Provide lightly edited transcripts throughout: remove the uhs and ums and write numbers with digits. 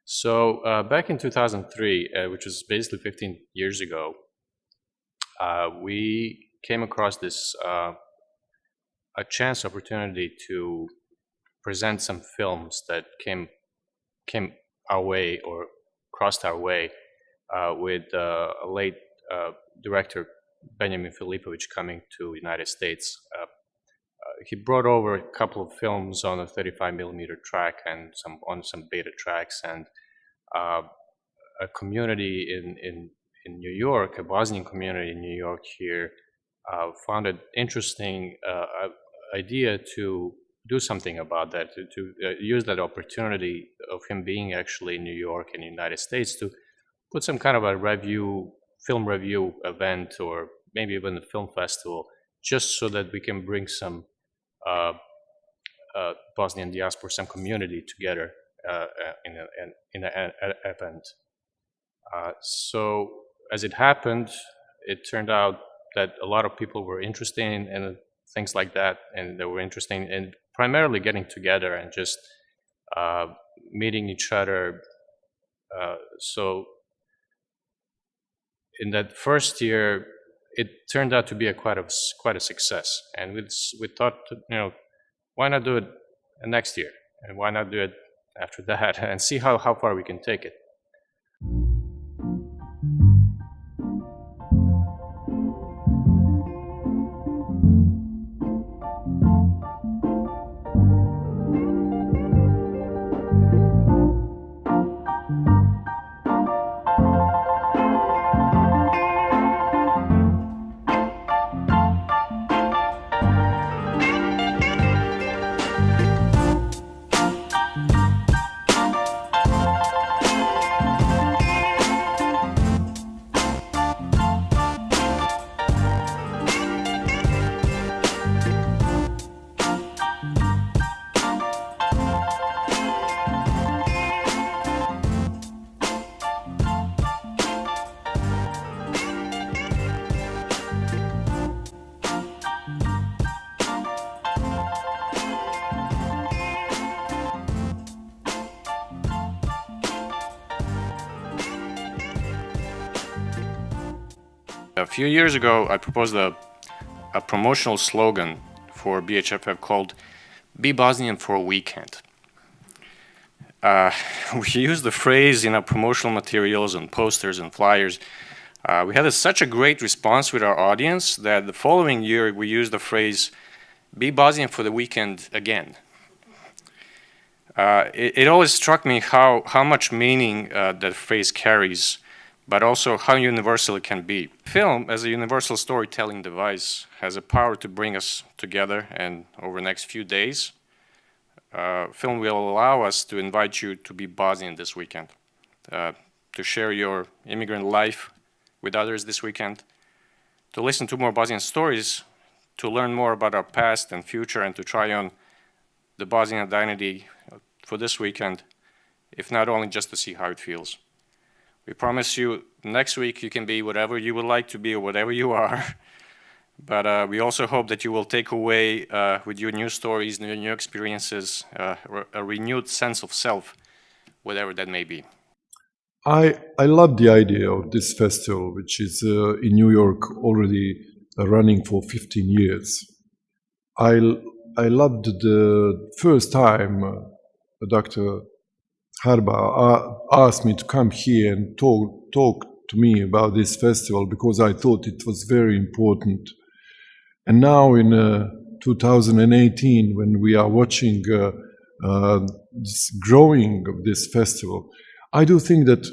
So back in 2003, which was basically 15 years ago, we came across this a chance opportunity to present some films that came our way or crossed our way with a late director Benjamin Filipovic coming to the United States. He brought over a couple of films on a 35 millimeter track and on some beta tracks, and a community in New York, a Bosnian community in New York here, found it interesting idea to do something about that, to use that opportunity of him being actually in New York and the United States to put some kind of a film review event, or maybe even a film festival, just so that we can bring some Bosnian diaspora, some community together in an event. So as it happened, it turned out that a lot of people were interested in things like that, and they were interested in primarily getting together and just meeting each other. So in that first year, it turned out to be quite a success, and we thought, why not do it next year, and why not do it after that, and see how far we can take it. A few years ago, I proposed a promotional slogan for BHFF called "Be Bosnian for a Weekend." We used the phrase in our promotional materials and posters and flyers. We had such a great response with our audience that the following year we used the phrase "Be Bosnian for the weekend again." It always struck me how much meaning that phrase carries, but also how universal it can be. Film, as a universal storytelling device, has a power to bring us together, and over the next few days, film will allow us to invite you to be Bosnian this weekend, to share your immigrant life with others this weekend, to listen to more Bosnian stories, to learn more about our past and future, and to try on the Bosnian identity for this weekend, if not only just to see how it feels. We promise you next week you can be whatever you would like to be or whatever you are. But we also hope that you will take away with you new stories, new experiences, a renewed sense of self, whatever that may be. I love the idea of this festival, which is in New York already running for 15 years. I loved the first time Dr. Harba asked me to come here and talk to me about this festival, because I thought it was very important. And now in 2018, when we are watching this growing of this festival, I do think that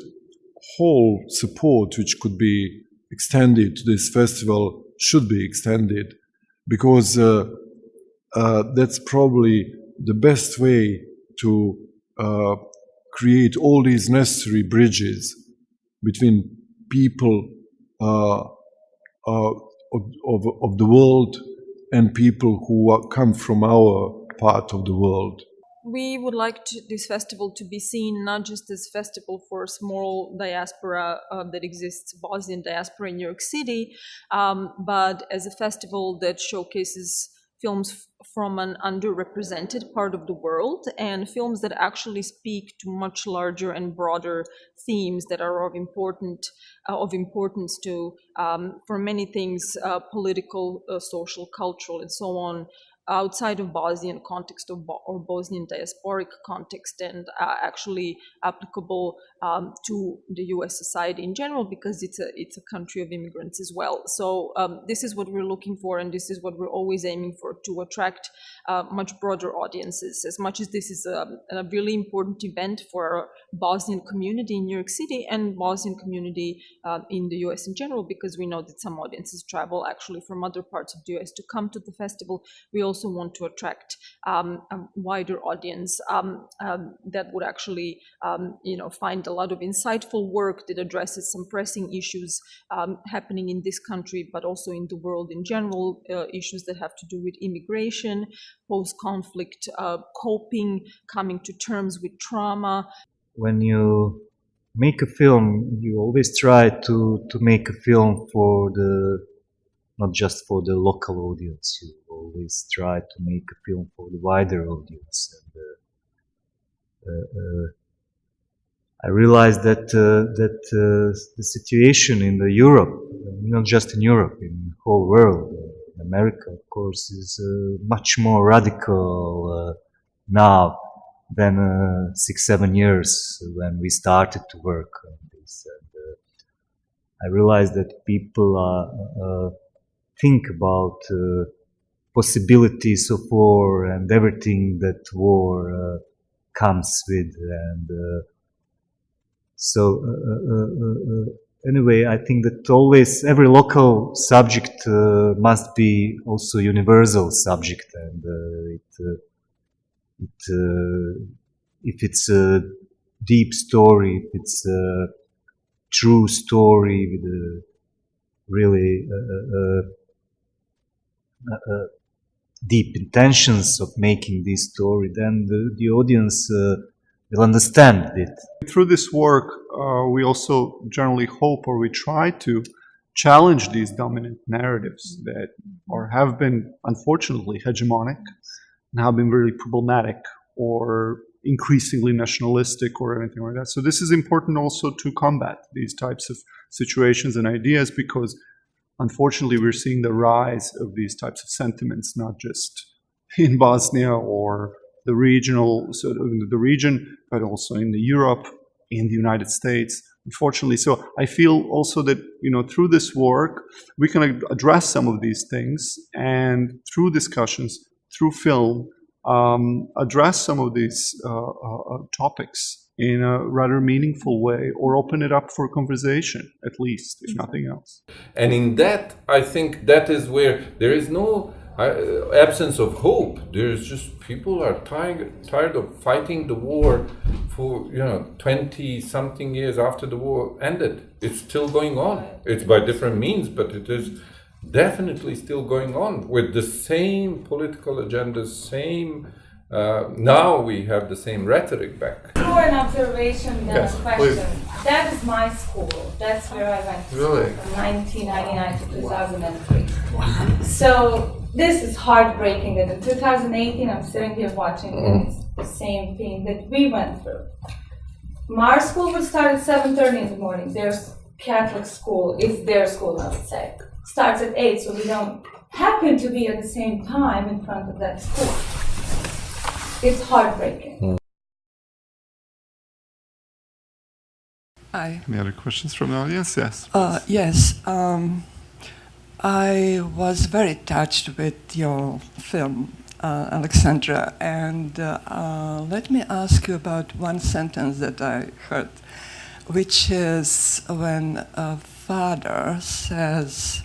whole support which could be extended to this festival should be extended, because that's probably the best way to create all these necessary bridges between people of the world and people who come from our part of the world. We would like this festival to be seen not just as a festival for a small diaspora that exists, Bosnian diaspora in New York City, but as a festival that showcases films from an underrepresented part of the world, and films that actually speak to much larger and broader themes that are of importance to, for many things, political, social, cultural, and so on, outside of Bosnian context or Bosnian diasporic context, and actually applicable to the U.S. society in general, because it's a country of immigrants as well. So this is what we're looking for, and this is what we're always aiming for, to attract much broader audiences. As much as this is a really important event for our Bosnian community in New York City and Bosnian community in the U.S. in general, because we know that some audiences travel actually from other parts of the U.S. to come to the festival. We also want to attract a wider audience that would actually, find a lot of insightful work that addresses some pressing issues happening in this country, but also in the world in general, issues that have to do with immigration, post-conflict coping, coming to terms with trauma. When you make a film, you always try to make a film for not just for the local audience. You always try to make a film for the wider audience. And I realized that the situation in Europe, not just in Europe, in the whole world, in America, of course, is much more radical now than 6-7 years when we started to work on this. And I realized that people think about possibilities of war and everything that war comes with. And anyway, I think that always every local subject must be also universal subject, and if it's a deep story, if it's a true story with a really deep intentions of making this story, then the audience will understand it. Through this work, we also generally hope, or we try to challenge these dominant narratives that have been unfortunately hegemonic and have been really problematic or increasingly nationalistic or anything like that. So this is important also to combat these types of situations and ideas, because unfortunately we're seeing the rise of these types of sentiments, not just in Bosnia or the regional, sort of the region, but also in Europe, in the United States, unfortunately. So I feel also that, through this work, we can address some of these things, and through discussions, through film, address some of these topics in a rather meaningful way, or open it up for conversation, at least, if nothing else. And in that, I think that is where there is no absence of hope. There's just people are tired of fighting the war for 20-something years after the war ended. It's still going on. It's by different means, but it is definitely still going on with the same political agendas, same. Now we have the same rhetoric back. For an observation, then Yes, a question. please. That is my school. That's where I went to Really? school from 1999 to 2003. So this is heartbreaking that in 2018 I'm sitting here watching and it's the same thing that we went through. Our school would start at 7:30 in the morning. There's Catholic school, is their school, I would say. Starts at 8, so we don't happen to be at the same time in front of that school. It's heartbreaking. Hi. Any other questions from the audience? Yes. Yes. I was very touched with your film, Alexandra, and let me ask you about one sentence that I heard, which is when a father says,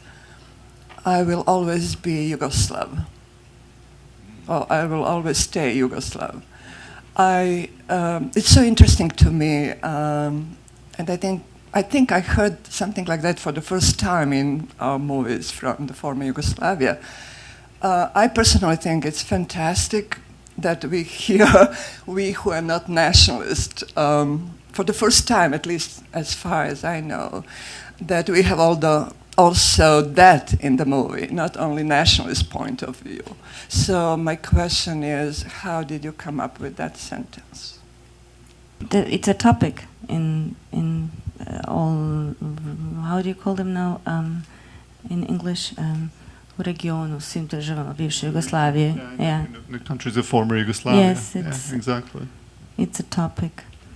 "I will always be Yugoslav," or "I will always stay Yugoslav." It's so interesting to me, and I think I heard something like that for the first time in our movies from the former Yugoslavia. I personally think it's fantastic that we hear, we who are not nationalists, for the first time, at least as far as I know, that we have all the also that in the movie, not only nationalist point of view. So my question is, how did you come up with that sentence? It's a topic in all, how do you call them now in English? U regionu, svim državama bivše Jugoslavije. Yeah, in the countries of former Yugoslavia. Yes, exactly. It's a topic.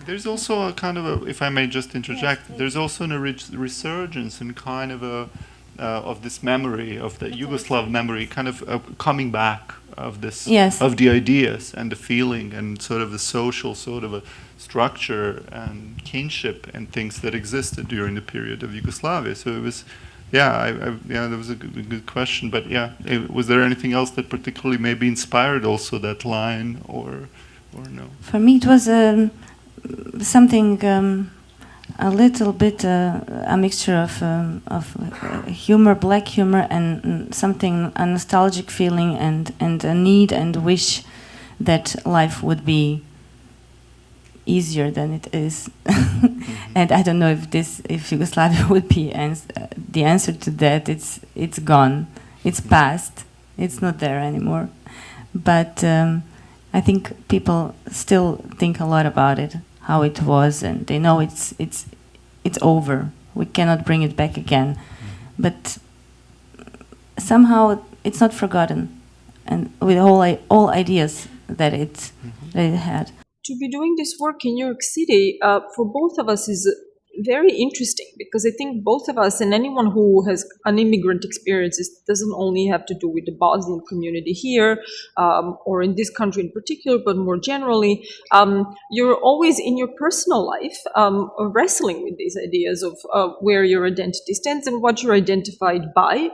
There's also a kind of a, if I may just interject, there's also a resurgence and kind of this memory of the Yugoslav memory, kind of coming back of this, of the ideas and the feeling and sort of the social sort of a structure and kinship and things that existed during the period of Yugoslavia. So it was, that was a good question. But was there anything else that particularly maybe inspired also that line, or no? For me, it was something a little bit a mixture of humor, black humor, and something a nostalgic feeling, and a need and wish that life would be easier than it is. And I don't know if Yugoslavia would be the answer to that. It's gone, it's past, it's not there anymore. But I think people still think a lot about it, how it was, and they know it's over. We cannot bring it back again. But somehow it's not forgotten, and with all ideas that it had. To be doing this work in New York City for both of us is very interesting, because I think both of us, and anyone who has an immigrant experience, it doesn't only have to do with the Bosnian community here or in this country in particular, but more generally, you're always in your personal life wrestling with these ideas of where your identity stands and what you're identified by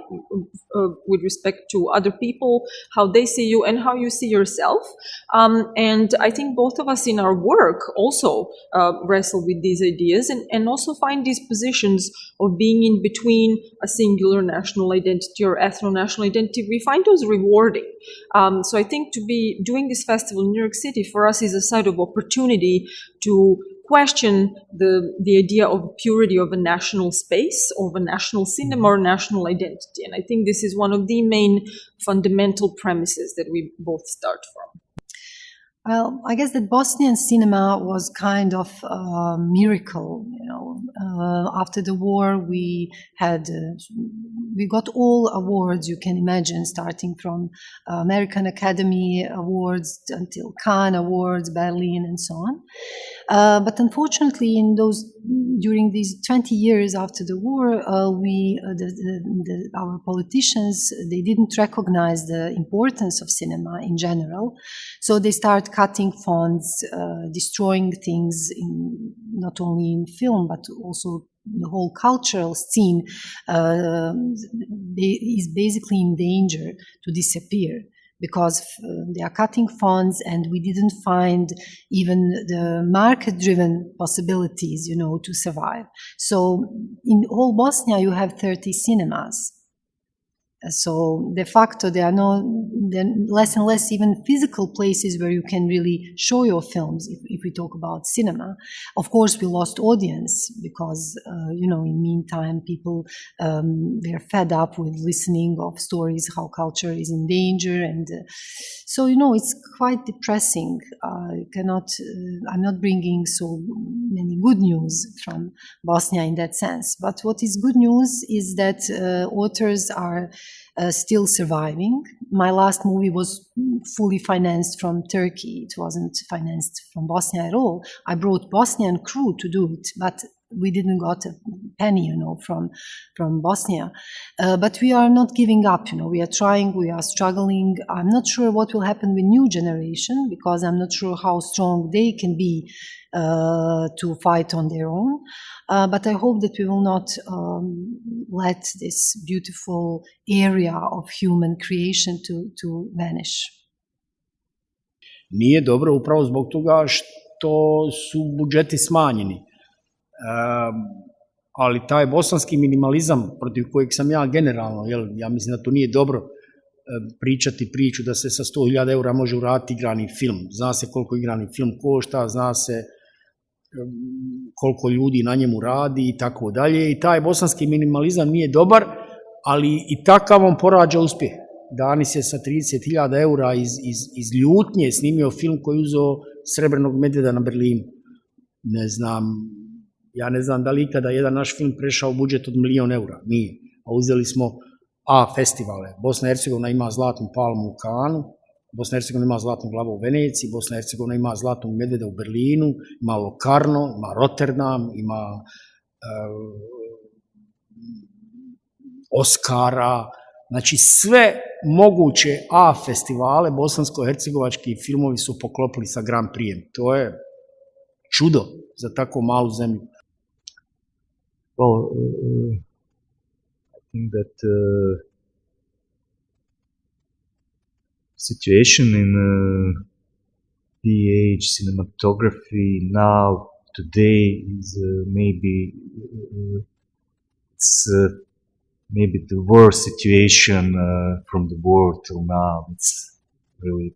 with respect to other people, how they see you and how you see yourself. And I think both of us in our work also wrestle with these ideas and also find these positions of being in between a singular national identity or ethno-national identity. We find those rewarding. So I think to be doing this festival in New York City for us is a site of opportunity to question the idea of purity of a national space, of a national cinema or national identity. And I think this is one of the main fundamental premises that we both start from. Well, I guess that Bosnian cinema was kind of a miracle. After the war, we got all awards you can imagine, starting from American Academy Awards until Cannes Awards, Berlin, and so on. But unfortunately, during these 20 years after the war, our politicians, they didn't recognize the importance of cinema in general. So they start cutting funds, destroying things, not only in film, but also the whole cultural scene is basically in danger to disappear, because they are cutting funds, and we didn't find even the market-driven possibilities, to survive. So in whole Bosnia, you have 30 cinemas. So de facto, there are less and less even physical places where you can really show your films, if we talk about cinema. Of course, we lost audience because, in meantime, people were fed up with listening of stories how culture is in danger. And so, it's quite depressing. I'm not bringing so many good news from Bosnia in that sense. But what is good news is that authors are still surviving. My last movie was fully financed from Turkey. It wasn't financed from Bosnia at all. I brought Bosnian crew to do it, but we didn't got a penny, from Bosnia. But we are not giving up, we are trying, we are struggling. I'm not sure what will happen with new generation, because I'm not sure how strong they can be to fight on their own. But I hope that we will not let this beautiful area of human creation to vanish. Nije dobro upravo zbog toga što su budžeti smanjeni. Ali taj bosanski minimalizam protiv kojeg sam ja generalno, ja mislim da to nije dobro pričati priču da se sa 100.000 € može uraditi igrani film. Zna se koliko igrani film košta, zna se koliko ljudi na njemu radi i tako dalje. I taj bosanski minimalizam nije dobar, ali i takav on porađa uspjeh. Danis je sa 30.000 eura iz ljutnje snimio film koji je uzeo Srebrnog medvjeda na Berlinu. Ne znam, ja ne znam da li ikada jedan naš film prešao budžet od 1 milion eura. Nije. A uzeli smo A festivale. Bosna i Hercegovina ima Zlatnu palmu u Kanu, Bosna i Hercegovina ima Zlatnu glavu u Veneciji, Bosna i Hercegovina ima Zlatnog medvjeda u Berlinu, ima Locarno, ima Rotterdam, ima Oscara, znači sve moguće A festivale bosansko-hercegovački filmovi su poklopili sa Grand Prijem. To je čudo za tako malu zemlju. Well, I think that situation in BH cinematography now, today, is maybe the worst situation from the world till now. It's really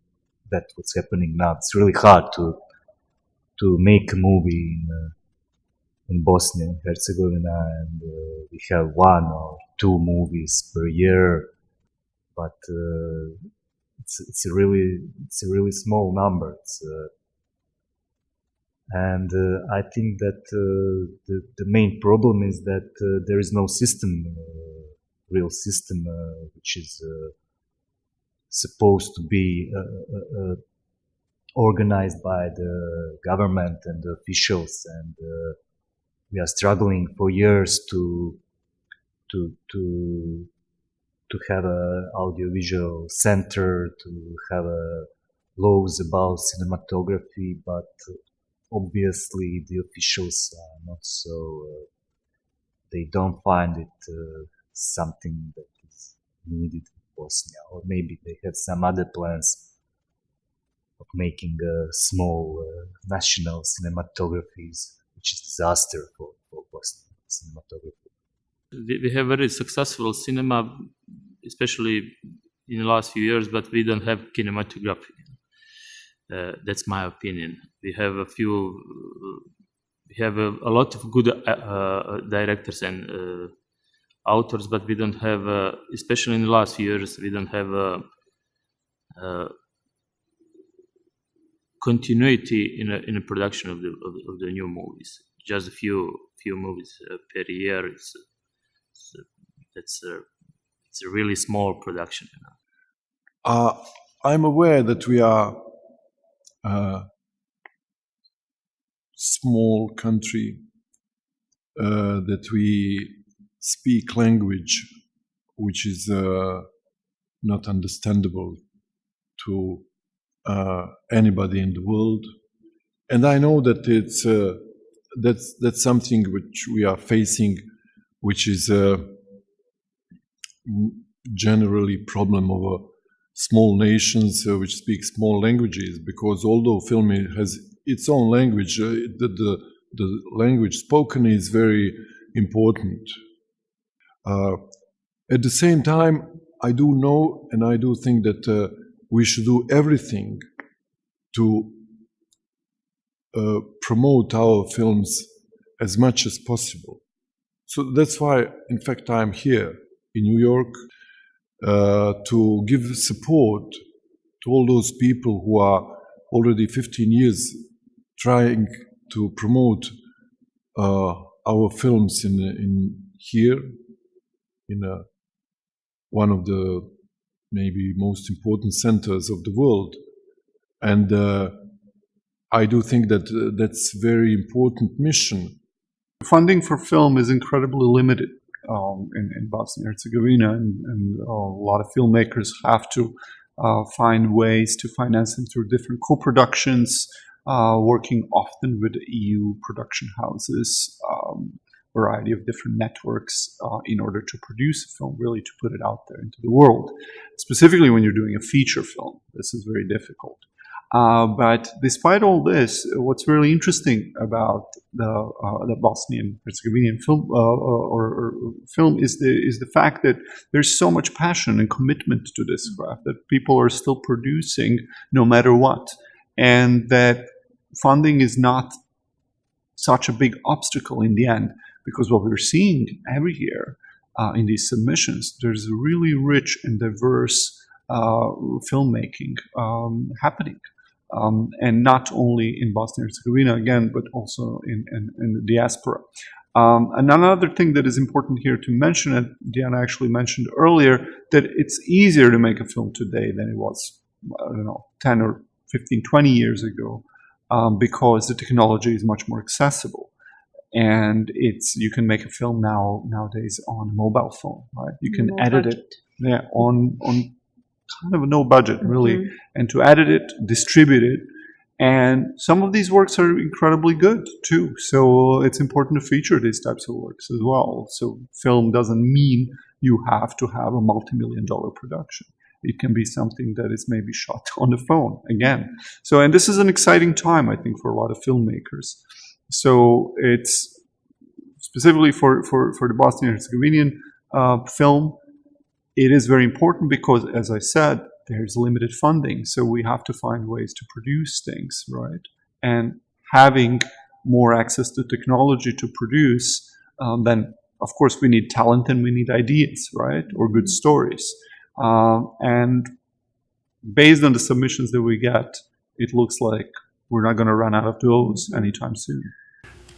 that's what's happening now. It's really hard to make a movie in Bosnia and Herzegovina, and we have 1 or 2 movies per year, but it's a really small number. I think that the main problem is that there is no system, real system, which is supposed to be organized by the government and the officials, and we are struggling for years to have an audiovisual center, to have laws about cinematography, but obviously the officials are not so, they don't find it something that is needed in Bosnia, or maybe they have some other plans of making small national cinematographies, which is disaster for Bosnian cinematography. We have very successful cinema, especially in the last few years, but we don't have kinematography. That's my opinion. We have a lot of good directors and authors, but we don't have, especially in the last few years, we don't have continuity in a production of the new movies. Just a few movies per year. It's a really small production. I'm aware that we are a small country, that we speak language which is not understandable to anybody in the world, and I know that that's something which we are facing, which is generally problem of small nations which speak small languages, because although film has its own language, the language spoken is very important. At the same time, I do know and I do think that we should do everything to promote our films as much as possible. So that's why, in fact, I'm here in New York to give support to all those people who are already 15 years trying to promote our films in here, in one of the maybe most important centers of the world. And I do think that that's a very important mission. Funding for film is incredibly limited in Bosnia-Herzegovina, and a lot of filmmakers have to find ways to finance them through different co-productions, working often with EU production houses, variety of different networks in order to produce a film, really to put it out there into the world. Specifically when you're doing a feature film, this is very difficult. But despite all this, what's really interesting about the Bosnian-Herzegovinian film is the fact that there's so much passion and commitment to this craft, that people are still producing no matter what, and that funding is not such a big obstacle in the end, because what we're seeing every year in these submissions, there's really rich and diverse filmmaking happening. And not only in Bosnia-Herzegovina again, but also in the diaspora. And another thing that is important here to mention, and Diana actually mentioned earlier, that it's easier to make a film today than it was, I don't know, 10 or 15, 20 years ago, because the technology is much more accessible. And you can make a film nowadays on a mobile phone, right? You can edit it, on kind of a no budget, really, and to edit it, distribute it. And some of these works are incredibly good too. So it's important to feature these types of works as well. So film doesn't mean you have to have a multi-million-dollar production. It can be something that is maybe shot on the phone again. So, and this is an exciting time, I think, for a lot of filmmakers. So it's specifically for the Bosnian-Herzegovinian film, it is very important because, as I said, there's limited funding, so we have to find ways to produce things, right? And having more access to technology to produce, then of course we need talent and we need ideas, right? Or good stories. And based on the submissions that we get, it looks like we're not going to run out of those anytime soon.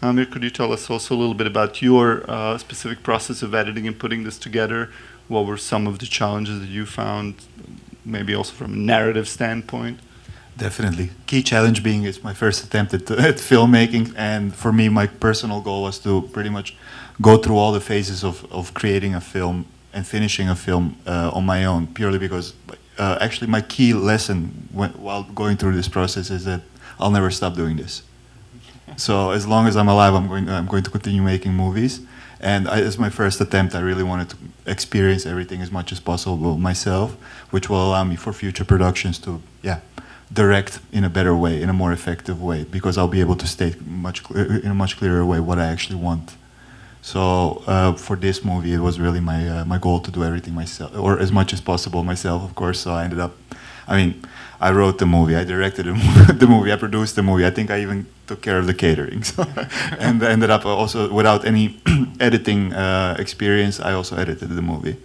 Amir, could you tell us also a little bit about your specific process of editing and putting this together? What were some of the challenges that you found, maybe also from a narrative standpoint? Definitely. Key challenge being it's my first attempt at filmmaking, and for me, my personal goal was to pretty much go through all the phases of creating a film and finishing a film on my own, purely because actually my key lesson while going through this process is that I'll never stop doing this. So as long as I'm alive, I'm going to continue making movies. And as my first attempt, I really wanted to experience everything as much as possible myself, which will allow me for future productions to, direct in a better way, in a more effective way, because I'll be able to state in a much clearer way what I actually want. So for this movie, it was really my goal to do everything myself, or as much as possible myself, of course. So I ended up, I wrote the movie, I directed the movie, I produced the movie. I think I even took care of the catering. So and I ended up also, without any editing experience, I also edited the movie.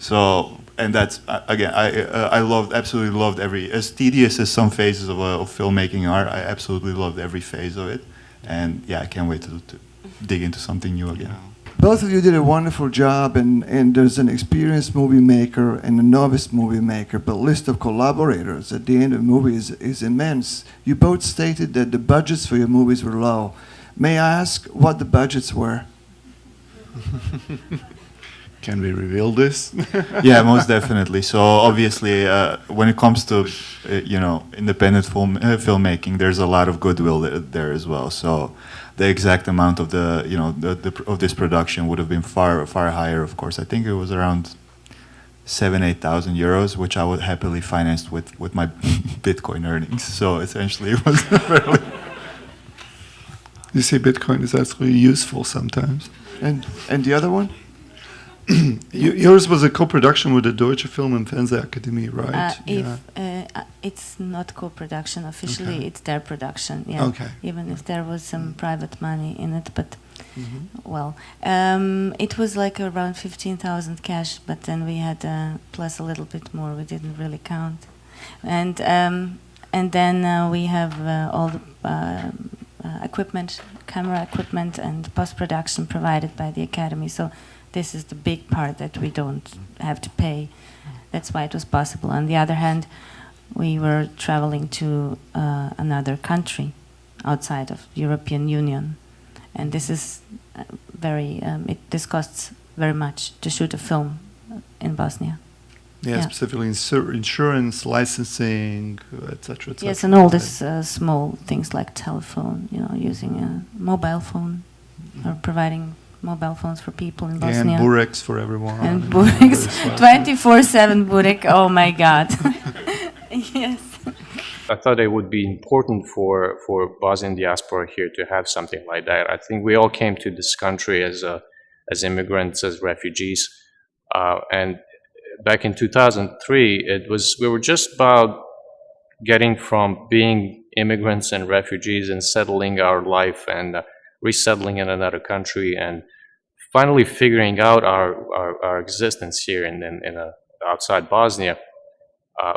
So, and that's, again, I absolutely loved as tedious as some phases of filmmaking are, I absolutely loved every phase of it. And I can't wait to dig into something new again. Both of you did a wonderful job, and there's an experienced movie maker and a novice movie maker, but list of collaborators at the end of the movie is immense. You both stated that the budgets for your movies were low. May I ask what the budgets were? Can we reveal this? Yeah, most definitely. So obviously, when it comes to independent filmmaking, there's a lot of goodwill there as well. So the exact amount of of this production would have been far higher. Of course, I think it was around 7,000-8,000 euros, which I would happily finance with my Bitcoin earnings. So essentially, it was fairly. You see, Bitcoin is actually useful sometimes. And the other one? Yours was a co-production with the Deutsche Film and Fernsehakademie, right? It's not co-production officially; Okay. it's their production. Yeah. Okay. Even if there was some private money in it, but it was like around 15,000 cash. But then we had plus a little bit more. We didn't really count, and then we have all the equipment, camera equipment, and post-production provided by the academy. So. This is the big part that we don't have to pay. That's why it was possible. On the other hand, we were traveling to another country outside of European Union, and this is this costs very much to shoot a film in Bosnia. Yeah, specifically insurance, licensing, etc. Yes, and all these small things like telephone, using a mobile phone or providing mobile phones for people in Bosnia. And Burex for everyone. And Burex, 24/7 Burek, oh my God. Yes. I thought it would be important for Bosnian diaspora here to have something like that. I think we all came to this country as immigrants, as refugees, and back in 2003, we were just about getting from being immigrants and refugees and settling our life and resettling in another country, and finally figuring out our existence here in outside Bosnia.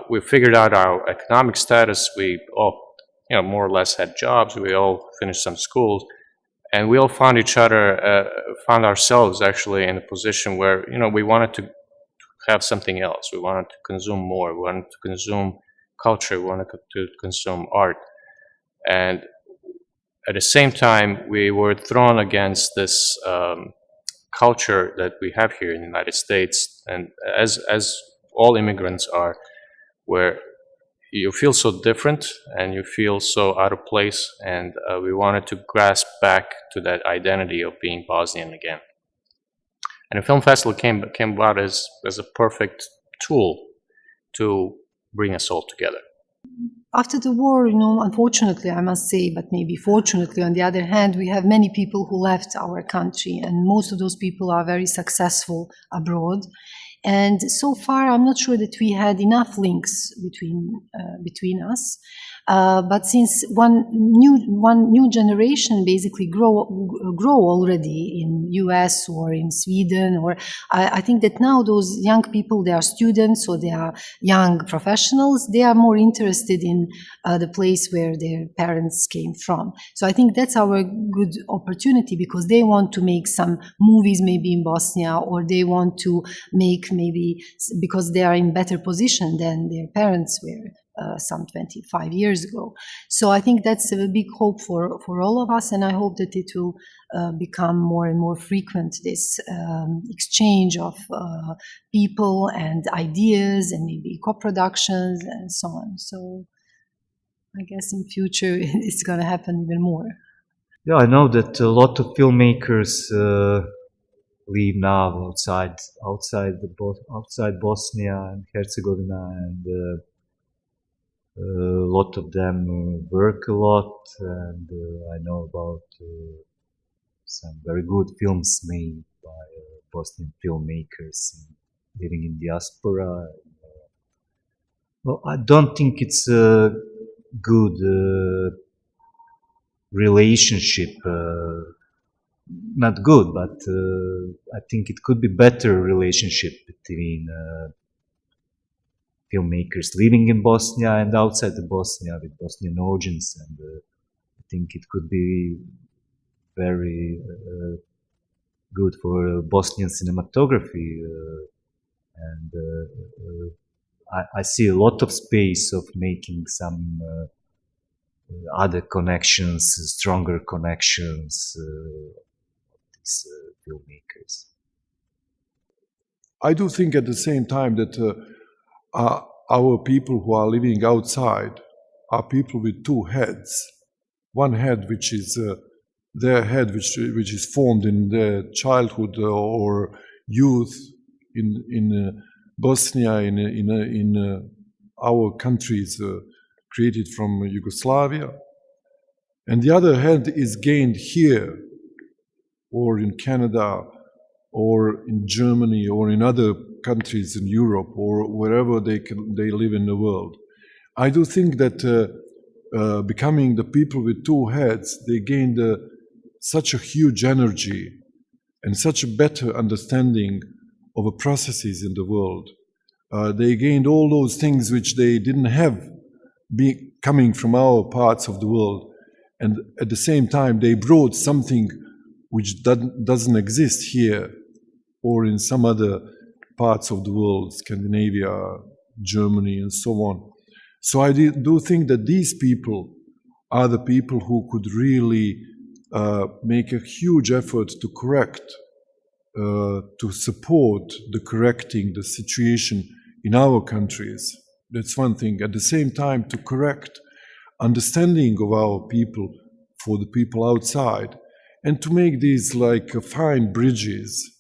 We figured out our economic status. We all, more or less had jobs. We all finished some schools, and we all found each other, found ourselves actually in a position where, we wanted to have something else. We wanted to consume more. We wanted to consume culture. We wanted to consume art. And at the same time, we were thrown against this culture that we have here in the United States, and as all immigrants are, where you feel so different and you feel so out of place, and we wanted to grasp back to that identity of being Bosnian again. And the film festival came about as a perfect tool to bring us all together. After the war, unfortunately, I must say, but maybe fortunately, on the other hand, we have many people who left our country, and most of those people are very successful abroad. And so far, I'm not sure that we had enough links between us. But since one new generation basically grow already in US or in Sweden, or I think that now those young people, they are students or they are young professionals, they are more interested in the place where their parents came from. So I think that's our good opportunity, because they want to make some movies maybe in Bosnia, or they want to make maybe, because they are in better position than their parents were some 25 years ago. So I think that's a big hope for all of us, and I hope that it will become more and more frequent, this exchange of people and ideas and maybe co-productions and so on. So I guess in future it's going to happen even more. Yeah, I know that a lot of filmmakers live now outside Bosnia and Herzegovina, and a lot of them work a lot, and I know about some very good films made by Bosnian filmmakers living in diaspora. Well, I don't think it's a good relationship. Not good, but I think it could be better relationship between filmmakers living in Bosnia and outside the Bosnia with Bosnian audience, and I think it could be very good for Bosnian cinematography, and I see a lot of space of making some other connections, stronger connections of these filmmakers. I do think at the same time that our people who are living outside are people with two heads. One head which is their head, which is formed in their childhood or youth in Bosnia, in our countries created from Yugoslavia, and the other head is gained here, or in Canada, or in Germany, or in other countries in Europe, or wherever they live in the world. I do think that becoming the people with two heads, they gained such a huge energy and such a better understanding of the processes in the world. They gained all those things which they didn't have coming from our parts of the world, and at the same time they brought something which doesn't exist here or in some other parts of the world, Scandinavia, Germany, and so on. So I do think that these people are the people who could really make a huge effort to correct, to support the correcting the situation in our countries. That's one thing. At the same time, to correct understanding of our people for the people outside, and to make these like fine bridges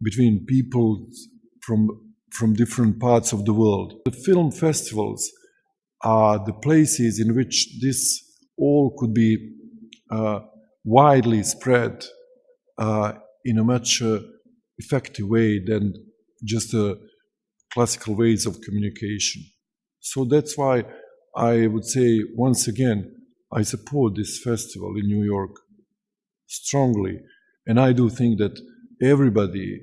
between people from different parts of the world. The film festivals are the places in which this all could be widely spread in a much effective way than just classical ways of communication. So that's why I would say, once again, I support this festival in New York. strongly. And I do think that everybody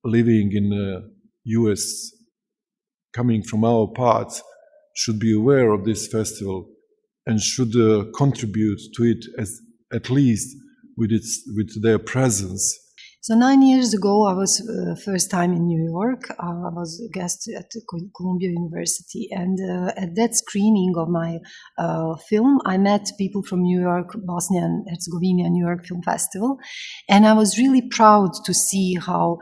living in the US, coming from our parts, should be aware of this festival and should contribute to it as at least with their presence. So 9 years ago, I was first time in New York. I was a guest at Columbia University, and at that screening of my film, I met people from New York, Bosnian-Herzegovinian New York Film Festival, and I was really proud to see how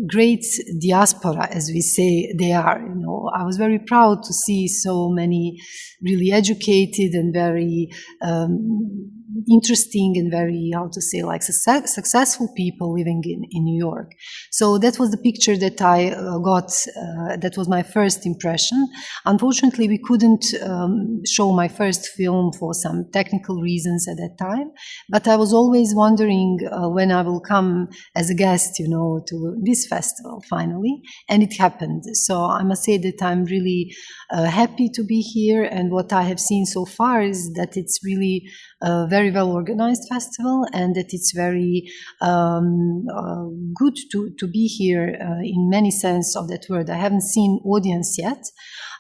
great diaspora, as we say, they are. You know, I was very proud to see so many really educated and very interesting and very, how to say, like successful people living in New York. So that was the picture that I got. That was my first impression. Unfortunately, we couldn't show my first film for some technical reasons at that time. But I was always wondering when I will come as a guest, you know, to this festival finally, and it happened. So I must say that I'm really happy to be here, and what I have seen so far is that it's really a very well organized festival, and that it's very good to be here in many sense of that word. I haven't seen audience yet,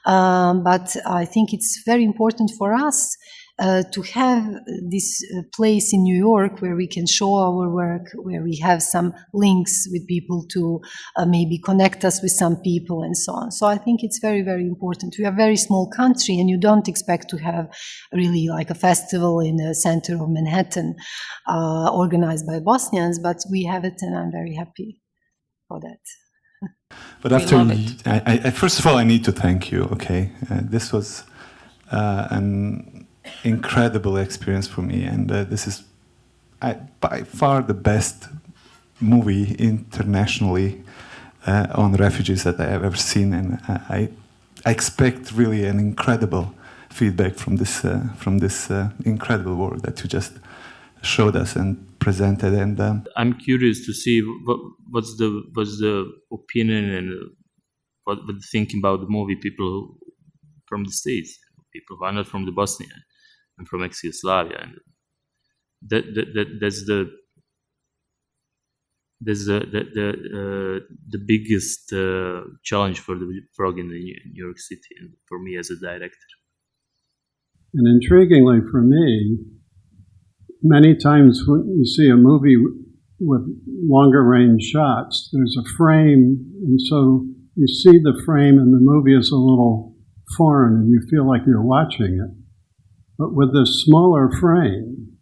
but I think it's very important for us to have this place in New York where we can show our work, where we have some links with people to maybe connect us with some people and so on. So I think it's very, very important. We are a very small country, and you don't expect to have really like a festival in the center of Manhattan organized by Bosnians, but we have it, and I'm very happy for that. But after, I first of all, I need to thank you, okay? This was an incredible experience for me, and this is by far the best movie internationally on refugees that I have ever seen, and I expect really an incredible feedback from this incredible work that you just showed us and presented. And I'm curious to see what's the opinion and what the thinking about the movie, people from the States, people who are not from the Bosnia and from ex-Yugoslavia, and that's the biggest challenge for the frog in New York City, and for me as a director. And intriguingly for me, many times when you see a movie with longer range shots, there's a frame, and so you see the frame and the movie is a little foreign and you feel like you're watching it. But with this smaller frame,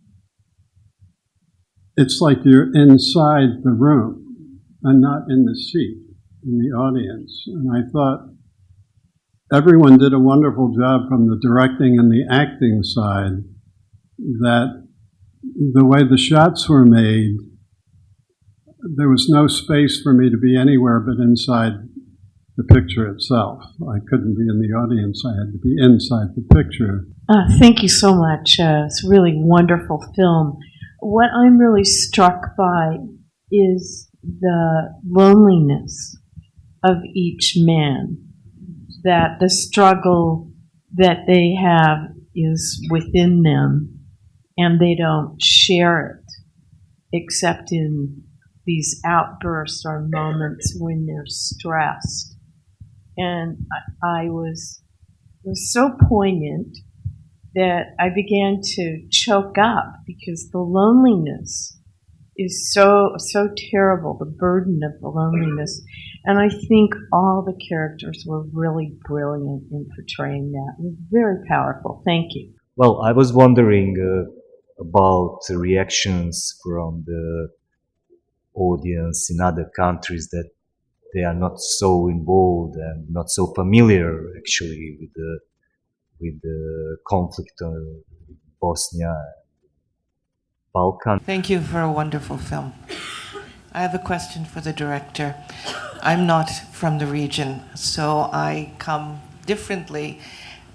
it's like you're inside the room and not in the seat, in the audience. And I thought everyone did a wonderful job from the directing and the acting side, that the way the shots were made, there was no space for me to be anywhere but inside the picture itself. I couldn't be in the audience, I had to be inside the picture. Thank you so much. It's a really wonderful film. What I'm really struck by is the loneliness of each man, that the struggle that they have is within them, and they don't share it except in these outbursts or moments when they're stressed. And it was so poignant that I began to choke up, because the loneliness is so terrible, the burden of the loneliness. And I think all the characters were really brilliant in portraying that. It was very powerful. Thank you. Well, I was wondering about the reactions from the audience in other countries that they are not so involved and not so familiar actually with the conflict in Bosnia, Balkan. Thank you for a wonderful film. I have a question for the director. I'm not from the region, so I come differently,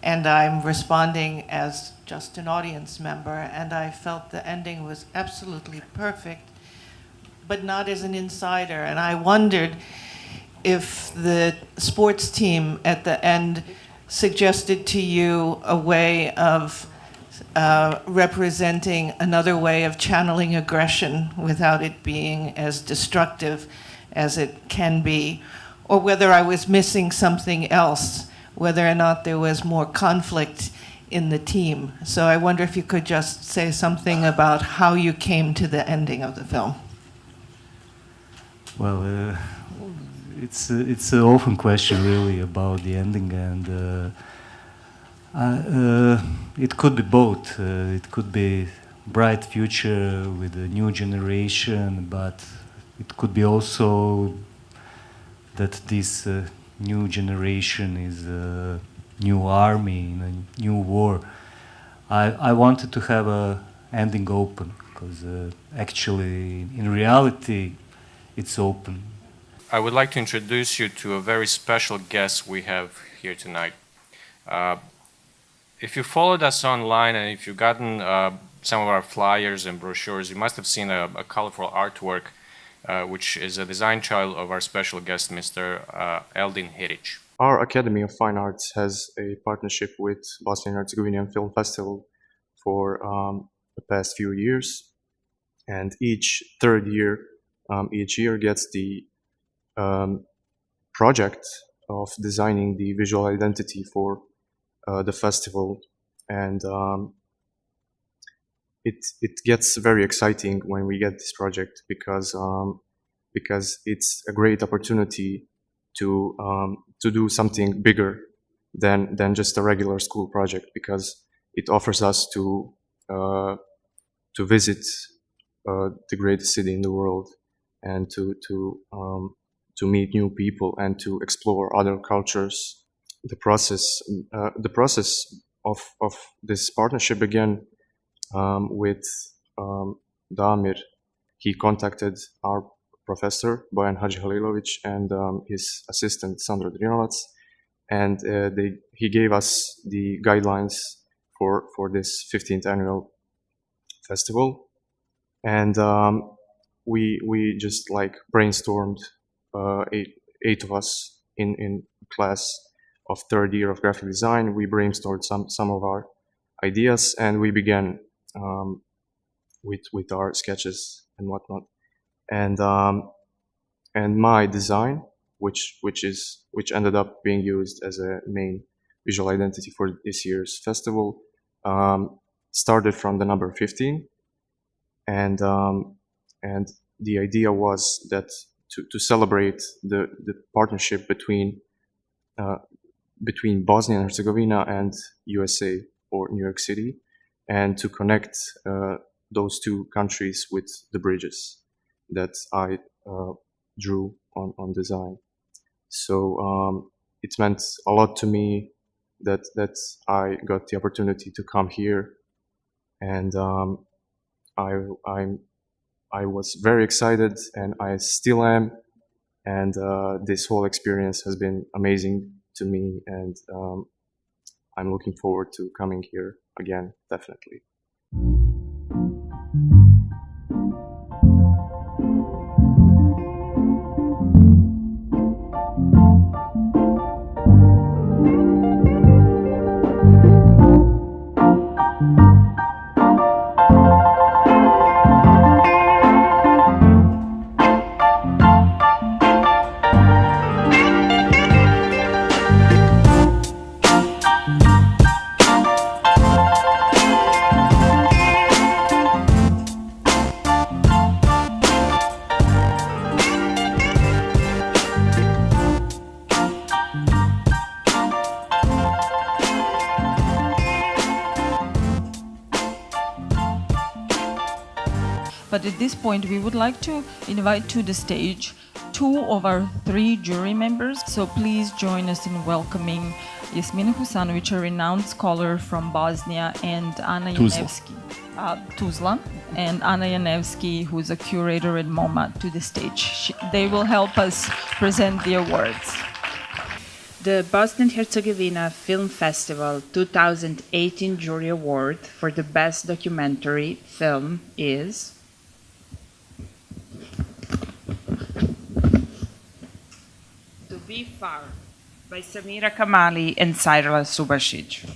and I'm responding as just an audience member, and I felt the ending was absolutely perfect, but not as an insider. And I wondered if the sports team at the end suggested to you a way of representing another way of channeling aggression without it being as destructive as it can be, or whether I was missing something else, whether or not there was more conflict in the team. So I wonder if you could just say something about how you came to the ending of the film. Well, it's an often question really about the ending, and it could be both. It could be bright future with a new generation, but it could be also that this new generation is a new army in a new war. I wanted to have a ending open because actually in reality it's open. I would like to introduce you to a very special guest we have here tonight. If you followed us online and if you've gotten some of our flyers and brochures, you must have seen a colorful artwork which is a design child of our special guest, Mr. Eldin Heric. Our Academy of Fine Arts has a partnership with Bosnian-Herzegovinian Film Festival for the past few years, and each third year, each year gets the project of designing the visual identity for the festival, and it gets very exciting when we get this project because it's a great opportunity to do something bigger than just a regular school project, because it offers us to visit the greatest city in the world and to meet new people and to explore other cultures. The process of this partnership began with Damir. He contacted our professor Bojan Hadžihalilović and his assistant Sandro Drinovac, and he gave us the guidelines for this 15th annual festival, and we just like brainstormed, eight of us in class of third year of graphic design. We brainstormed some of our ideas, and we began with our sketches and whatnot, and my design, which ended up being used as a main visual identity for this year's festival, started from the number 15, and the idea was that to celebrate the partnership between Bosnia and Herzegovina and USA or New York City, and to connect those two countries with the bridges that I drew on design. So it meant a lot to me that I got the opportunity to come here, and I was very excited, and I still am, and this whole experience has been amazing to me, and I'm looking forward to coming here again, definitely. But at this point, we would like to invite to the stage 2 of our 3 jury members. So please join us in welcoming Jasmina Husanović, a renowned scholar from Bosnia, and Ana Janevski, Tuzla, and Ana Janevski, who is a curator at MoMA, to the stage. They will help us present the awards. The Bosnian-Herzegovina Film Festival 2018 Jury Award for the Best Documentary Film is To Be Far by Samira Kamali and Cyrila Subasic.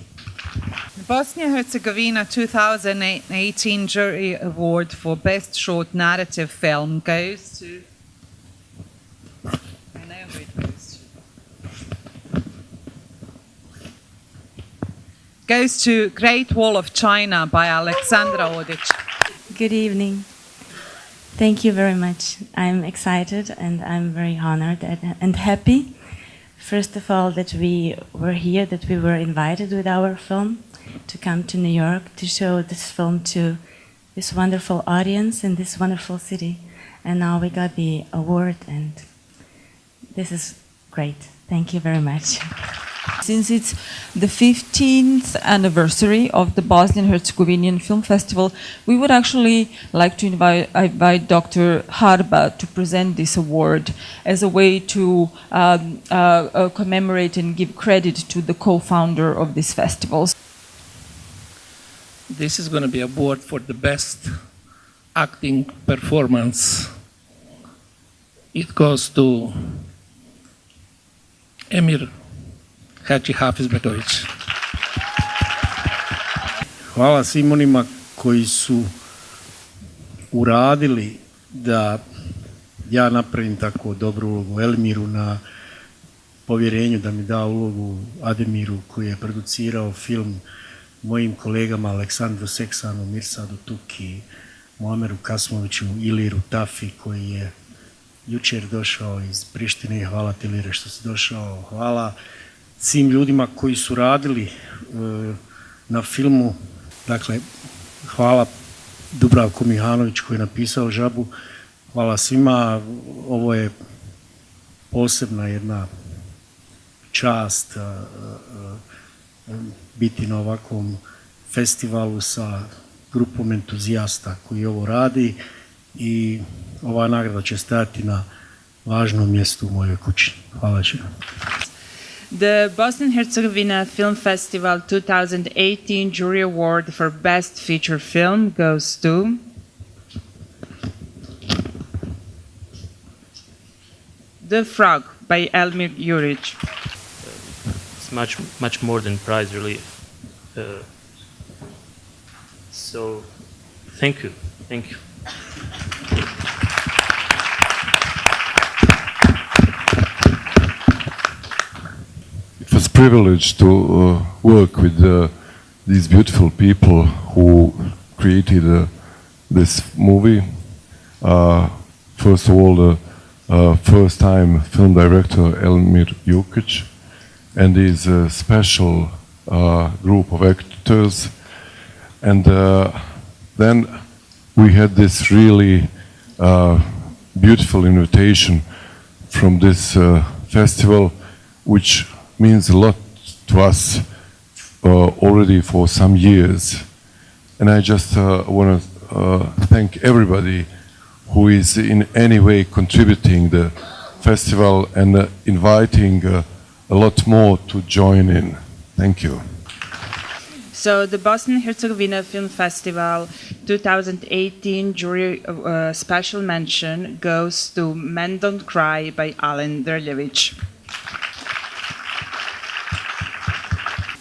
Bosnia-Herzegovina 2018 Jury Award for Best Short Narrative Film goes to... I know who it goes to. Goes to Great Wall of China by Aleksandra Odic. Good evening. Thank you very much. I'm excited and I'm very honored and happy. First of all, that we were here, that we were invited with our film to come to New York to show this film to this wonderful audience in this wonderful city. And now we got the award, and this is great. Thank you very much. Since it's the 15th anniversary of the Bosnian-Herzegovinian Film Festival, we would actually like to invite Dr. Harba to present this award as a way to commemorate and give credit to the co-founder of this festival. This is going to be an award for the best acting performance. It goes to Emir Hadži Hafizbegović. Hvala svim onima koji su uradili da ja napravim tako dobru ulogu. Elmiru na povjerenju da mi da ulogu, Ademiru koji je producirao film, mojim kolegama Aleksandru Seksanu, Mirsadu Tuki, Muameru Kasmoviću, Iliru Tafi koji je jučer došao iz Prištine. Hvala ti, Ilire, što si došao. Hvala svim ljudima koji su radili na filmu. Dakle, hvala Dubravku Mihanović koji je napisao Žabu. Hvala svima. Ovo je posebna jedna čast biti na ovakvom festivalu sa grupom entuzijasta koji ovo radi, i ova nagrada će stajati na važnom mjestu u mojoj kući. Hvala će. The Bosnian-Herzegovina Film Festival 2018 Jury Award for Best Feature Film goes to The Frog by Elmir Juric. It's much more than prize, really. So, thank you. It was a privilege to work with these beautiful people who created this movie. First of all, the first-time film director Elmir Jukic and his special group of actors. And then we had this really beautiful invitation from this festival, which means a lot to us already for some years. And I just want to thank everybody who is in any way contributing the festival and inviting a lot more to join in. Thank you. So the Bosnian-Herzegovina Film Festival 2018 jury special mention goes to Men Don't Cry by Alen Drljević.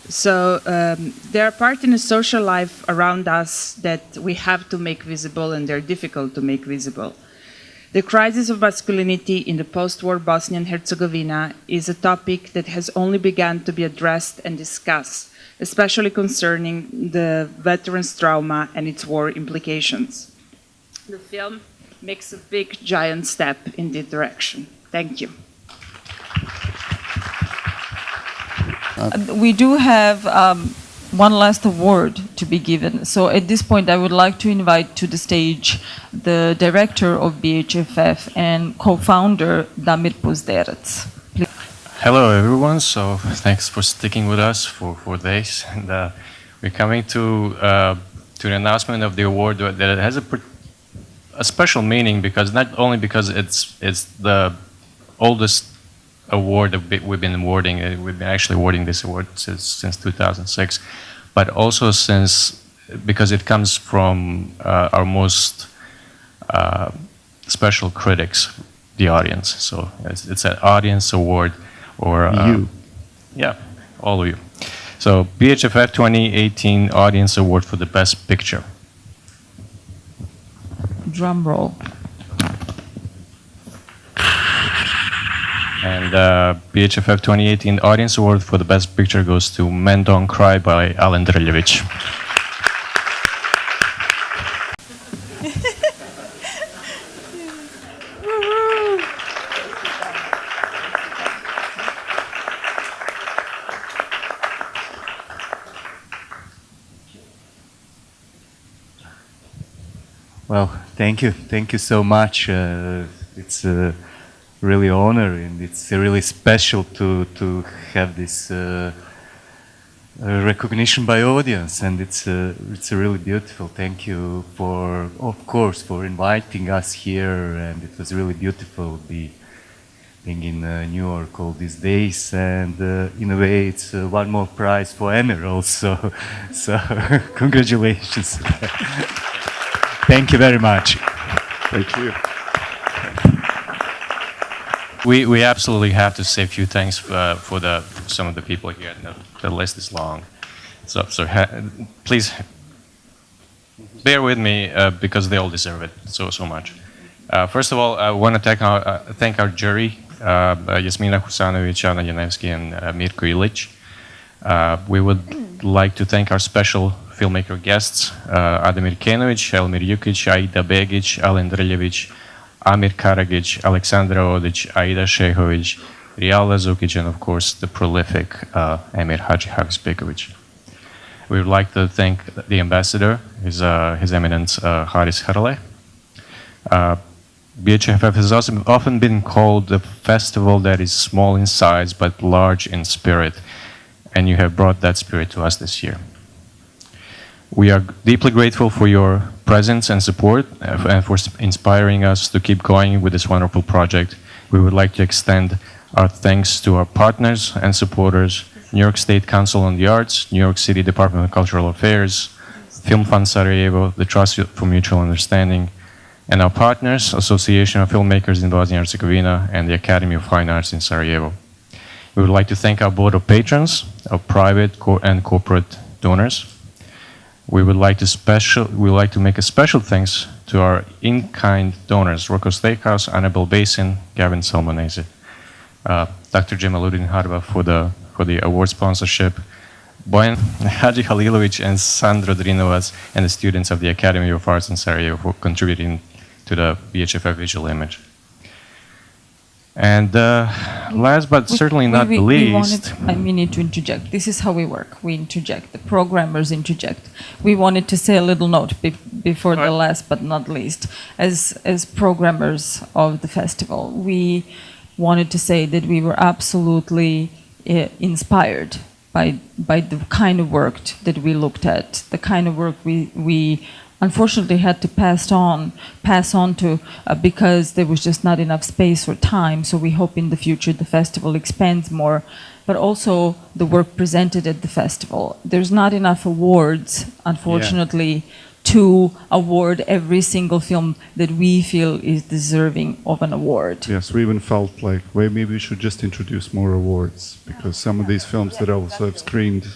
So they are part in a social life around us that we have to make visible, and they're difficult to make visible. The crisis of masculinity in the post-war Bosnia and Herzegovina is a topic that has only begun to be addressed and discussed, especially concerning the veterans' trauma and its war implications. The film makes a big, giant step in this direction. Thank you. We do have one last award to be given. So at this point, I would like to invite to the stage the director of BHFF and co-founder Damir Pozderac. Hello everyone, so thanks for sticking with us for 4 days. And we're coming to the announcement of the award that has a special meaning, because not only because it's the oldest award that we've been awarding. We've been actually awarding this award since 2006, but also because it comes from our most special critics, the audience. So it's an audience award, or you. Yeah, all of you. So BHFF 2018 Audience Award for the Best Picture. Drum roll. And BHFF 2018 Audience Award for the Best Picture goes to Men Don't Cry by Alen Drljević. Well, thank you so much. It's really honor, and it's really special to have this recognition by audience, and it's really beautiful. Thank you for, of course, for inviting us here, and it was really beautiful being in New York all these days, and in a way it's one more prize for Emir also. So congratulations. Thank you very much. Thank you. We absolutely have to say a few thanks for some of the people here. The list is long, so please bear with me because they all deserve it so much. First of all, I want to thank our jury, Jasmina Husanović, Ana Janevski, and Mirko Ilić. We would like to thank our special filmmaker guests, Ademir Kenović, Elmir Jukić, Aida Begić, Alen Drljević, Amir Karagić, Aleksandra Odić, Aida Šehović, Rijala Zukić, and of course the prolific Emir Hadžihaksbegović. We would like to thank the ambassador, His Eminence Haris Harle. BHFF has also often been called the festival that is small in size but large in spirit, and you have brought that spirit to us this year. We are deeply grateful for your presence and support and for inspiring us to keep going with this wonderful project. We would like to extend our thanks to our partners and supporters, New York State Council on the Arts, New York City Department of Cultural Affairs, Film Fund Sarajevo, the Trust for Mutual Understanding, and our partners, Association of Filmmakers in Bosnia-Herzegovina and the Academy of Fine Arts in Sarajevo. We would like to thank our board of patrons, our private and corporate donors. We would like to make a special thanks to our in-kind donors, Rocco Steakhouse, Annabelle Basin, Gavin Salmonese, Dr. Jamaluddin Harba for the award sponsorship, Bojan Hadžihalilović and Sandro Drinovac, and the students of the Academy of Arts in Sarajevo for contributing to the BHFF visual image. And last but certainly not the least... We need to interject. This is how we work. We interject. The programmers interject. We wanted to say a little note before the last but not least. As programmers of the festival, we wanted to say that we were absolutely inspired by the kind of work that we looked at, the kind of work we unfortunately had to pass on to because there was just not enough space or time. So we hope in the future the festival expands more, but also the work presented at the festival. There's not enough awards, unfortunately, to award every single film that we feel is deserving of an award. Yes, we even felt like maybe we should just introduce more awards because some of these films that also have screened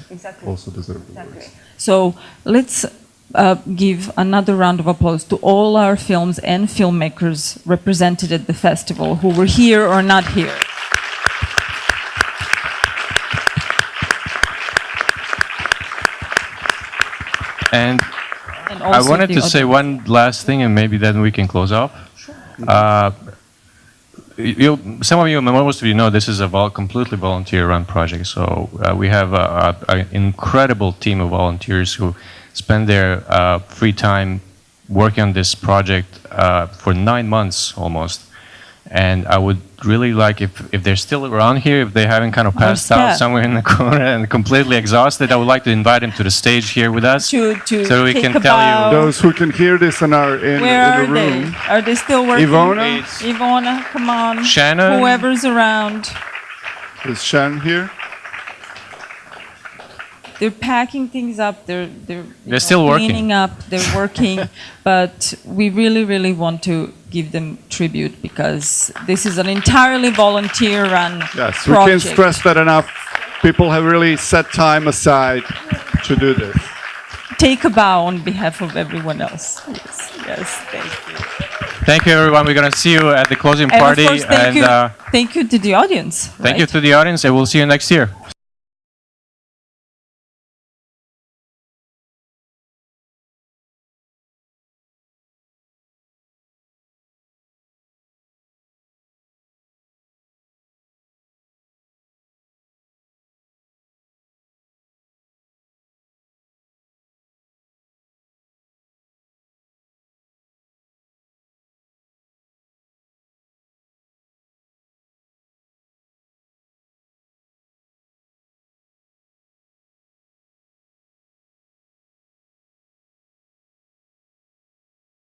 also deserve awards. So let's give another round of applause to all our films and filmmakers represented at the festival who were here or not here. And I wanted to say one last thing, and maybe then we can close off. Some of you, most of you know, this is a completely volunteer-run project. So we have an incredible team of volunteers who spend their free time working on this project for 9 months almost. And I would really like, if they're still around here, if they haven't kind of passed out somewhere in the corner and completely exhausted, I would like to invite them to the stage here with us so we can tell you. Those who can hear this and are in the room. Are they still working? Ivona? Ivona, come on. Shannon? Whoever's around. Is Shannon here? They're packing things up. They're still working. Cleaning up. They're working, but we really, really want to give them tribute because this is an entirely volunteer-run project. Yes, we can't stress that enough. people have really set time aside to do this. Take a bow on behalf of everyone else. Yes, thank you. Thank you, everyone. We're going to see you at the closing And party. of course, thank you to the audience. Thank you to the audience, and we'll see you next year.